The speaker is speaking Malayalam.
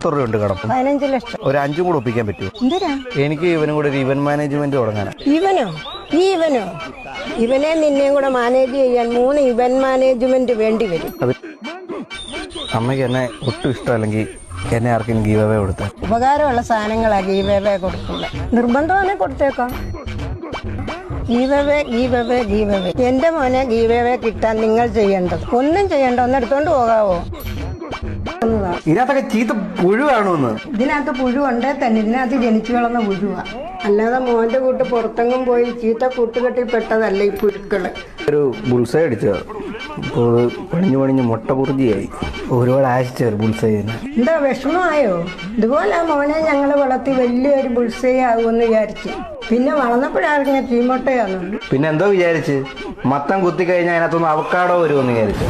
എത്ര രൂപയുണ്ട് കടപ്പ്? 15 ലക്ഷം. ഒരു 5 കൂടെ ഒപ്പിക്കാൻ പറ്റുമോ? എന്തിനാ? എനിക്ക് ഇവനും കൂടെ ഒരു ഇവന്റ് മാനേജ്മെന്റ് തുടങ്ങാനാ. ഇവനോ ഇവനെ നിന്നെയും കൂടെ മാനേജ് ചെയ്യാൻ 3 ഇവന്റ് മാനേജ്മെന്റ് വേണ്ടി വരും. അമ്മയ്ക്ക് എന്നെ ഒട്ടും ഇഷ്ടമല്ലെങ്കിൽ എന്നെ ആർക്കും ഗീവ് അവേ കൊടുത്താൽ ഉപകാരമുള്ള സാധനങ്ങളാ ഗീവ് അവേ കൊടുക്കുന്നത്. നിർബന്ധമാണെ കൊടുത്തേക്കാം. Give away. എന്റെ മോനെ ഗീവ് അവേ കിട്ടാൻ നിങ്ങൾ ചെയ്യേണ്ടത് ഒന്നും ചെയ്യണ്ട, ഒന്ന് എടുത്തോണ്ട് പോകാവോ? ഇതിനകത്തൊക്കെ ചീത്ത പുഴുവാണോന്ന്? ഇതിനകത്ത് പുഴുണ്ടേ തന്നെ, ഇതിനകത്ത് ജനിച്ചു വളർന്ന പുഴുവാ. അല്ലാതെ മോന്റെ കൂട്ട് പുറത്തെങ്ങും പോയി ചീത്ത കൂട്ടുകെട്ടി പെട്ടതല്ല ഈ പുഴുക്കള്. ഒരു ബുൾസൈ അടിച്ചത്, അപ്പോൾ പണിഞ്ഞു മുട്ട കുറിജിയായി. ഒരുപാട് ആശിച്ച ഒരു ബുൾസൈ. എന്താ വിഷമമായോ? ഇതുപോലെ മോനെ ഞങ്ങൾ വളർത്തി വലിയൊരു ബുൾസൈ ആകുമെന്ന് വിചാരിച്ചു. പിന്നെ വളർന്നപ്പോഴാണ് ചീമൊട്ടയാണെന്ന്. പിന്നെ എന്തോ വിചാരിച്ച്? മത്തം കുത്തി കഴിഞ്ഞാൽ അതിനകത്തൊന്ന് അവക്കാടോ വരുമെന്ന് വിചാരിച്ചു.